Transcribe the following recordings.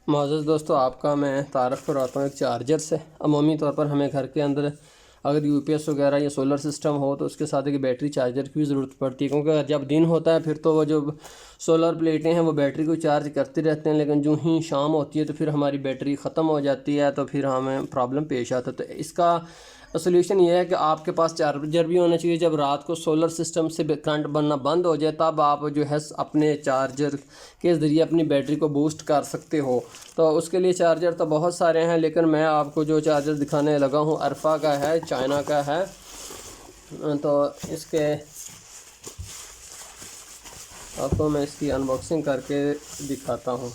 मोअज़्ज़ज़ दोस्तों, आपका मैं तारफ़ करवाता हूँ एक चार्जर से। अमूमी तौर पर हमें घर के अंदर अगर यूपीएस वगैरह या सोलर सिस्टम हो तो उसके साथ एक बैटरी चार्जर की भी ज़रूरत पड़ती है, क्योंकि जब दिन होता है फिर तो वो जो सोलर प्लेटें हैं वो बैटरी को चार्ज करते रहते हैं, लेकिन जो ही शाम होती है तो फिर हमारी बैटरी ख़त्म हो जाती है, तो फिर हमें प्रॉब्लम पेश आता है। तो इसका सोल्यूशन ये है कि आपके पास चार्जर भी होना चाहिए। जब रात को सोलर सिस्टम से करंट बनना बंद हो जाए तब आप जो है अपने चार्जर के ज़रिए अपनी बैटरी को बूस्ट कर सकते हो। तो उसके लिए चार्जर तो बहुत सारे हैं, लेकिन मैं आपको जो चार्जर दिखाने लगा हूँ अरफा का है, चाइना का है। तो इसके आपको मैं इसकी अनबॉक्सिंग करके दिखाता हूँ।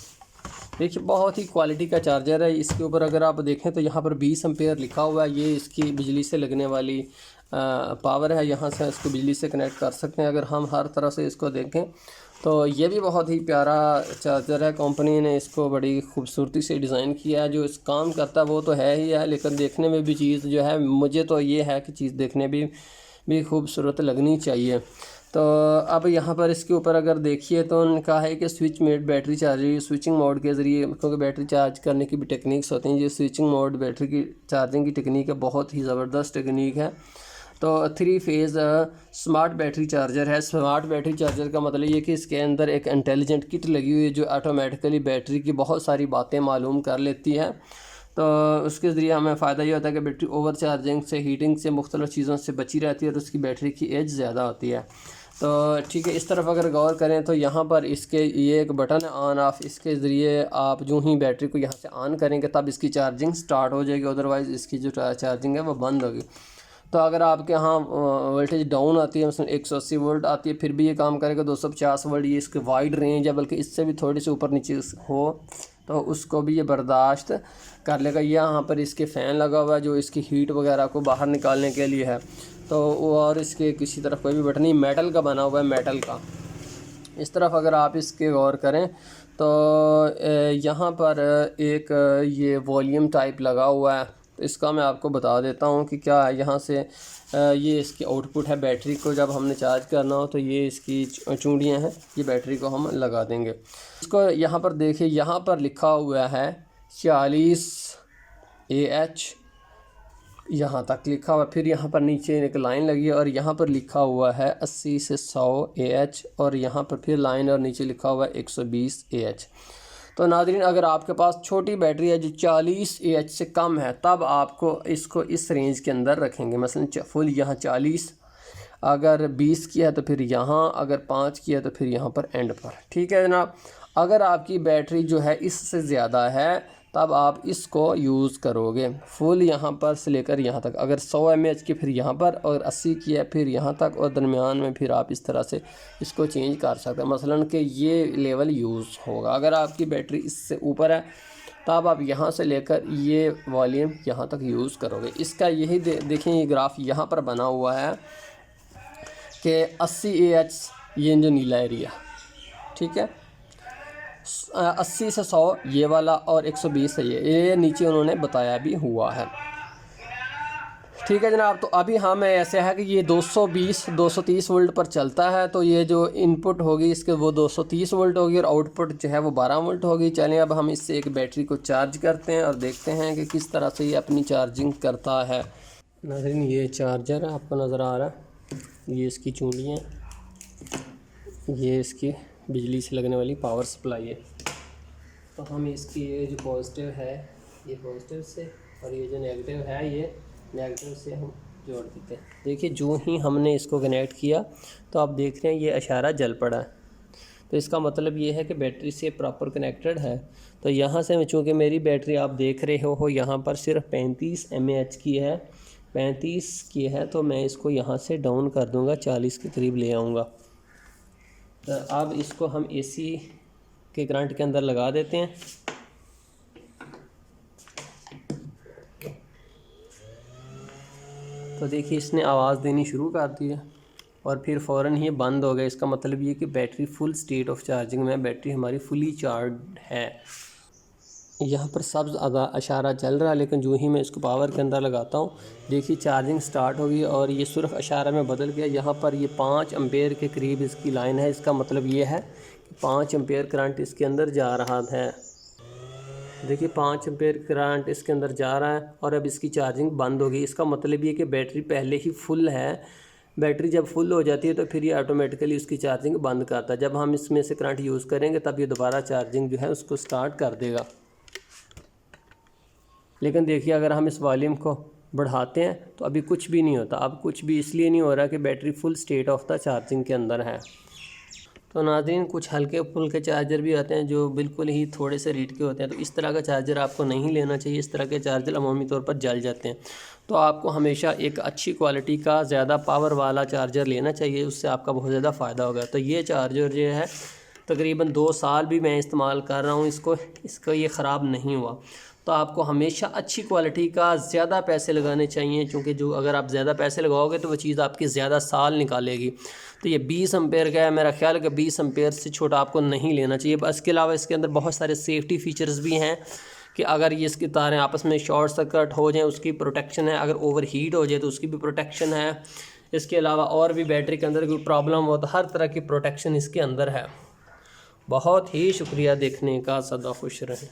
देखिए, बहुत ही क्वालिटी का चार्जर है। इसके ऊपर अगर आप देखें तो यहाँ पर 20 एम्पेयर लिखा हुआ है। ये इसकी बिजली से लगने वाली पावर है, यहाँ से इसको बिजली से कनेक्ट कर सकते हैं। अगर हम हर तरह से इसको देखें तो ये भी बहुत ही प्यारा चार्जर है। कंपनी ने इसको बड़ी खूबसूरती से डिज़ाइन किया है। जो इस काम करता है वो तो है ही है, लेकिन देखने में भी चीज़ जो है, मुझे तो ये है कि चीज़ देखने भी खूबसूरत लगनी चाहिए। तो अब यहाँ पर इसके ऊपर अगर देखिए तो उन्होंने कहा है कि switch made battery charging switching mode के ज़रिए, क्योंकि बैटरी चार्ज करने की भी टेक्निक्स होती हैं। ये स्विचिंग मोड बैटरी की चार्जिंग की टेक्निक है, बहुत ही ज़बरदस्त टेक्निक है। तो 3 फेज़ स्मार्ट बैटरी चार्जर है। स्मार्ट बैटरी चार्जर का मतलब ये कि इसके अंदर एक इंटेलिजेंट किट लगी हुई है जो ऑटोमेटिकली बैटरी की बहुत सारी बातें मालूम कर लेती है। तो उसके ज़रिए हमें फ़ायदा ये होता है कि बैटरी ओवर चार्जिंग से, हीटिंग से, मुख्तलिफ़ चीज़ों से बची रहती है और उसकी बैटरी की एज ज़्यादा होती है। तो ठीक है, इस तरफ अगर गौर करें तो यहाँ पर इसके ये एक बटन है ऑन ऑफ। इसके ज़रिए आप जो ही बैटरी को यहाँ से ऑन करेंगे तब इसकी चार्जिंग स्टार्ट हो जाएगी, अदरवाइज़ इसकी जो चार्जिंग है वो बंद होगी। तो अगर आपके यहाँ वोल्टेज डाउन आती है, मतलब 180 वोल्ट आती है, फिर भी ये काम करेगा। 250 वोल्ट ये इसकी वाइड रेंज है, बल्कि इससे भी थोड़ी सी ऊपर नीचे हो तो उसको भी ये बर्दाश्त कर लेगा। यहाँ पर इसके फ़ैन लगा हुआ है जो इसकी हीट वगैरह को बाहर निकालने के लिए है। तो और इसके किसी तरफ कोई भी बटन नहीं, मेटल का बना हुआ है, मेटल का। इस तरफ अगर आप इसके गौर करें तो यहाँ पर एक ये वॉल्यूम टाइप लगा हुआ है। तो इसका मैं आपको बता देता हूँ कि क्या है। यहाँ से ये इसकी आउटपुट है। बैटरी को जब हमने चार्ज करना हो तो ये इसकी चूड़ियाँ हैं, ये बैटरी को हम लगा देंगे। इसको यहाँ पर देखिए, यहाँ पर लिखा हुआ है 40 AH, यहाँ तक लिखा हुआ। फिर यहाँ पर नीचे एक लाइन लगी है और यहाँ पर लिखा हुआ है 80 से 100 AH, और यहाँ पर फिर लाइन और नीचे लिखा हुआ है 120 AH। तो नाज़रीन, अगर आपके पास छोटी बैटरी है जो 40 AH से कम है तब आपको इसको इस रेंज के अंदर रखेंगे। मसलन फुल यहाँ 40, अगर 20 की है तो फिर यहाँ, अगर 5 की है तो फिर यहाँ पर एंड पर। ठीक है जनाब। अगर आपकी बैटरी जो है इससे ज़्यादा है तब आप इसको यूज़ करोगे फुल यहाँ पर से लेकर यहाँ तक। अगर 100 mAh की फिर यहाँ पर, और 80 की है फिर यहाँ तक, और दरमियान में फिर आप इस तरह से इसको चेंज कर सकते हैं। मसलन कि ये लेवल यूज़ होगा। अगर आपकी बैटरी इससे ऊपर है तब आप यहाँ से लेकर ये वॉल्यूम यहाँ तक यूज़ करोगे। इसका यही देखें, ये ग्राफ यहाँ पर बना हुआ है कि 80 AH ये जो नीला एरिया, ठीक है, 80 से 100 ये वाला, और 120 है ये नीचे उन्होंने बताया भी हुआ है। ठीक है जनाब। तो अभी हमें ऐसे है कि ये 230 वोल्ट पर चलता है। तो ये जो इनपुट होगी इसके वो 230 वोल्ट होगी और आउटपुट जो है वो 12 वोल्ट होगी। चलें अब हम इससे एक बैटरी को चार्ज करते हैं और देखते हैं कि किस तरह से ये अपनी चार्जिंग करता है। नाज़रीन, ये चार्जर है, आपको नज़र आ रहा है, ये इसकी चूड़ियाँ, ये इसकी बिजली से लगने वाली पावर सप्लाई है। तो हम इसकी ये जो पॉजिटिव है ये पॉजिटिव से, और ये जो नेगेटिव है ये नेगेटिव से हम जोड़ देते हैं। देखिए, जो ही हमने इसको कनेक्ट किया तो आप देख रहे हैं ये इशारा जल पड़ा है। तो इसका मतलब ये है कि बैटरी से प्रॉपर कनेक्टेड है। तो यहाँ से चूँकि मेरी बैटरी आप देख रहे हो यहाँ पर सिर्फ 35 mAh की है, 35 की है, तो मैं इसको यहाँ से डाउन कर दूँगा, 40 के करीब ले आऊँगा। तो अब इसको हम AC के करंट के अंदर लगा देते हैं। तो देखिए, इसने आवाज़ देनी शुरू कर दी है और फिर फ़ौरन ही बंद हो गया। इसका मतलब ये कि battery full state of charging में, बैटरी हमारी फुली चार्ज है। यहाँ पर सब्ज़ इशारा चल रहा है, लेकिन जो ही मैं इसको पावर के अंदर लगाता हूँ देखिए चार्जिंग स्टार्ट होगी और ये सिर्फ इशारा में बदल गया। यहाँ पर ये 5 एम्पेयर के करीब इसकी लाइन है। इसका मतलब ये है कि 5 एम्पेयर करंट इसके अंदर जा रहा है। देखिए 5 एम्पेयर करंट इसके अंदर जा रहा है और अब इसकी चार्जिंग बंद होगी। इसका मतलब ये कि बैटरी पहले ही फुल है। बैटरी जब फुल हो जाती है तो फिर ये ऑटोमेटिकली उसकी चार्जिंग बंद करता है। जब हम इसमें से करंट यूज़ करेंगे तब ये दोबारा चार्जिंग जो है उसको स्टार्ट कर देगा। लेकिन देखिए अगर हम इस वॉल्यूम को बढ़ाते हैं तो अभी कुछ भी नहीं होता। अब कुछ भी इसलिए नहीं हो रहा कि battery full state of the charging के अंदर है। तो नाज़रीन, कुछ हल्के फुल्के चार्जर भी आते हैं जो बिल्कुल ही थोड़े से रेट के होते हैं, तो इस तरह का चार्जर आपको नहीं लेना चाहिए। इस तरह के चार्जर अमूमी तौर पर जल जाते हैं। तो आपको हमेशा एक अच्छी क्वालिटी का ज़्यादा पावर वाला चार्जर लेना चाहिए, उससे आपका बहुत ज़्यादा फ़ायदा होगा। तो ये चार्जर जो है तकरीबन 2 साल भी मैं इस्तेमाल कर रहा हूँ इसको ये ख़राब नहीं हुआ। तो आपको हमेशा अच्छी क्वालिटी का ज़्यादा पैसे लगाने चाहिए, क्योंकि जो अगर आप ज़्यादा पैसे लगाओगे तो वो चीज़ आपकी ज़्यादा साल निकालेगी। तो ये 20 एम्पेयर का है, मेरा ख्याल है कि 20 एम्पेयर से छोटा आपको नहीं लेना चाहिए। बस इसके अलावा इसके अंदर बहुत सारे सेफ्टी फ़ीचर्स भी हैं कि अगर ये इसकी तारें आपस में शॉर्ट सर्किट हो जाएँ उसकी प्रोटेक्शन है, अगर ओवर हीट हो जाए तो उसकी भी प्रोटेक्शन है। इसके अलावा और भी बैटरी के अंदर कोई प्रॉब्लम हो तो हर तरह की प्रोटेक्शन इसके अंदर है। बहुत ही शुक्रिया देखने का, सदा खुश रहें।